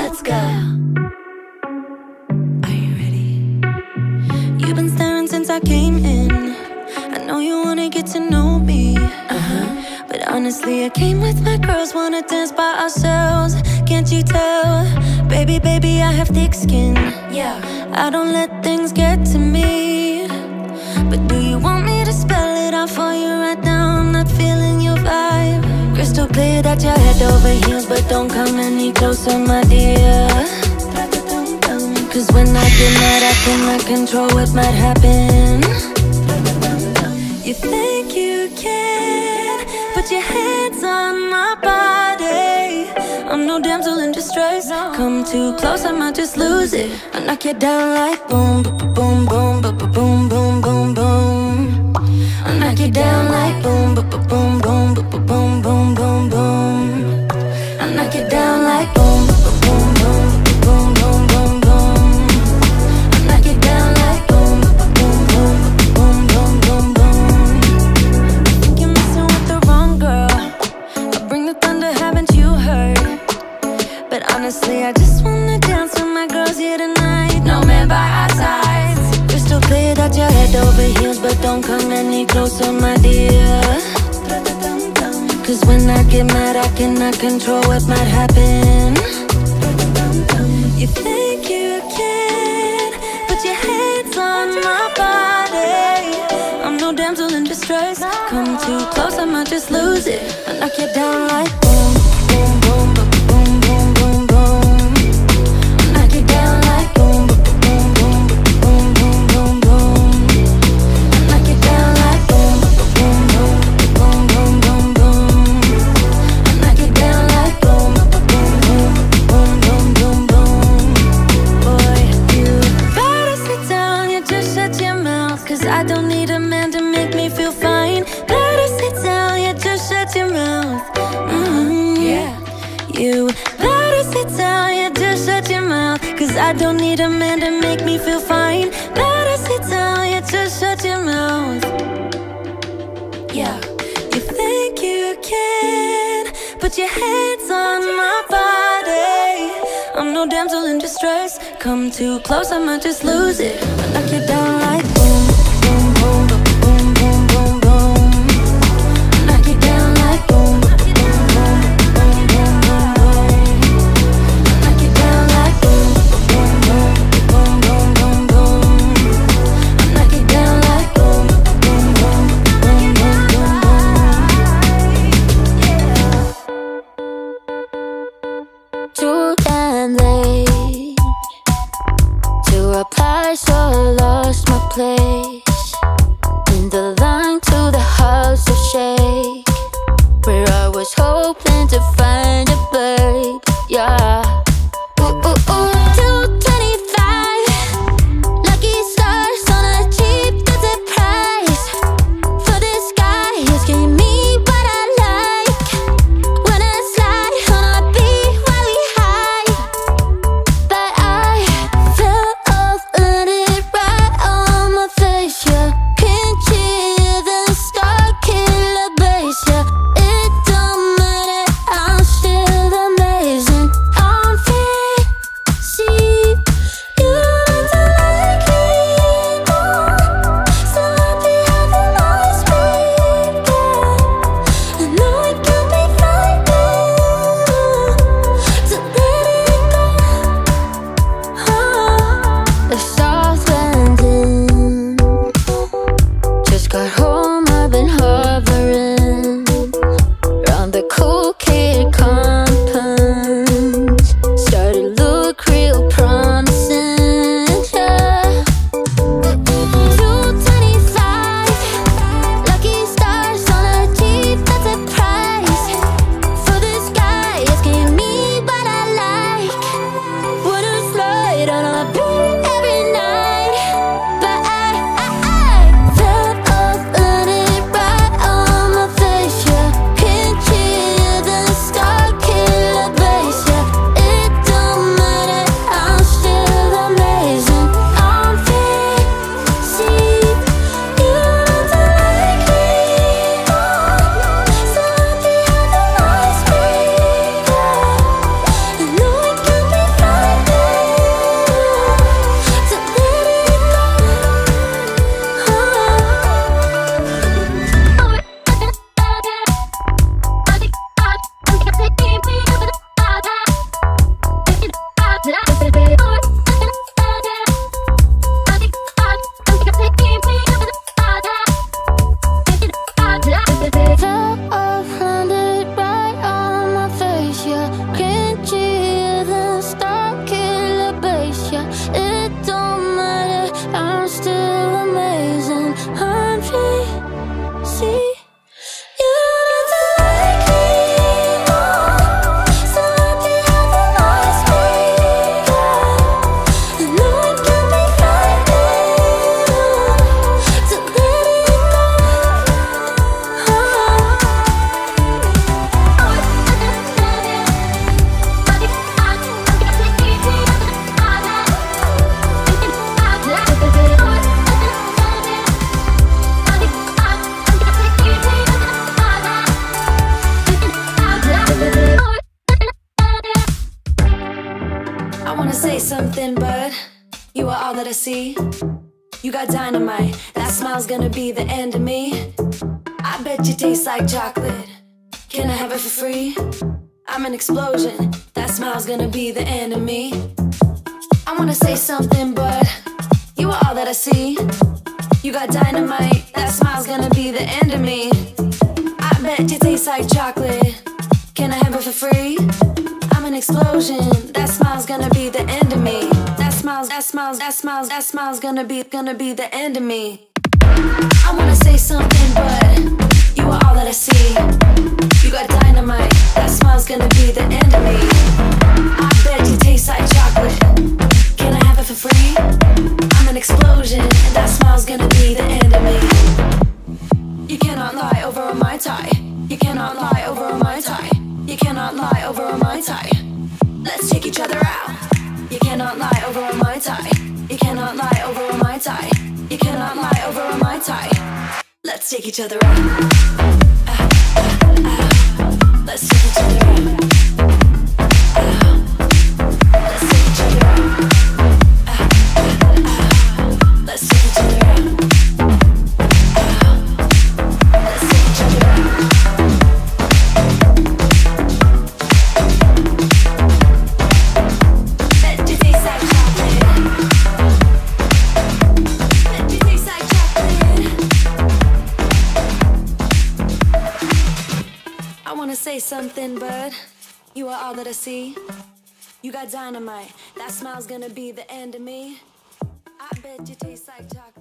let's go. Are you ready? You've been staring since I came in. I know you wanna get to know me. But honestly, I came with my girls, wanna dance by ourselves. Can't you tell? Baby, baby, I have thick skin. Yeah, I don't let things get to me. But do you want me to spell it out for you right now? I'm not feeling your vibe. Crystal clear that you're head over heels, but don't come any closer, my dear. Cause when I get mad, I cannot control what might happen. You think you can put your hands on my body. I'm no damsel in distress. Come too close, I might just lose it. I knock you down like boom, boom, boom, boom, boom, boom, boom, boom. I knock you down like boom, boom, boom, boom, boom, boom, boom, boom, boom. I knock you down like boom, boom, boom, boom, boom, boom, boom. I knock you down like boom, boom, boom, boom, boom, boom, boom. I think you're messing with the wrong girl. I bring the thunder, haven't you heard? But honestly, I just wanna dance with my girls here tonight. No man by our sides. Crystal clear that you're head over heels, but don't come any closer, my dear. Cause when I get mad, I cannot control what might happen. You think you can put your hands on my body. I'm no damsel in distress. Come too close, I might just lose it. I knock you down like boom, boom, boom, boom, boom, boom, boom. I knock you down like boom, boom, boom, boom, boom, boom, boom. I knock you down like boom, boom, boom, boom, boom, boom, boom. I knock you down like boom, boom, boom, boom, boom, boom, boom. Boy, you better sit down, you just shut your mouth. Cause I don't need a man to make me feel fine. Better sit down, you just shut your mouth. Yeah. You better sit down, you just shut your mouth. Cause I don't need a man to make me feel fine. Better sit down, you just shut your mouth. Yeah. You think you can put your hands on my body. I'm no damsel in distress. Come too close, I might just lose it. I knock you down like boom, boom, boom, boom, boom, boom, boom. I knock you down like boom, boom, boom, boom, boom, boom, boom. I knock you down like boom, boom, boom, boom, boom, boom, boom. I knock you down like boom, boom, boom, boom, boom, boom, boom. Too damn late to reply, so I lost my place. something, but you are all that I see. You got dynamite, that smile's gonna be the end of me. I bet you taste like chocolate. Can I have it for free? I'm an explosion, that smile's gonna be the end of me. I wanna say something, but you are all that I see. You got dynamite, that smile's gonna be the end of me. I bet you taste like chocolate. Can I have it for free? I'm an explosion, that smile's gonna be the end of me. That smile's gonna be the end of me. I wanna say something, but you are all that I see. You got dynamite, that smile's gonna be the end of me. I bet you taste like chocolate. Can I have it for free? I'm an explosion, and that smile's gonna be the end of me. You cannot lie over a Mai Tai. You cannot lie over a Mai Tai. You cannot lie over a Mai Tai. Let's take each other out. You cannot lie over a Mai Tai. You cannot lie over a Mai Tai. You cannot lie over a Mai Tai. Let's take each other out. Let's take each other out. Let's take each other out. Let's take each other out. Let's take each other out. Bet you taste like chocolate. Bet you taste like chocolate. I wanna say something, but you are all that I see. You got dynamite, that smile's gonna be the end of me. I bet you taste like chocolate.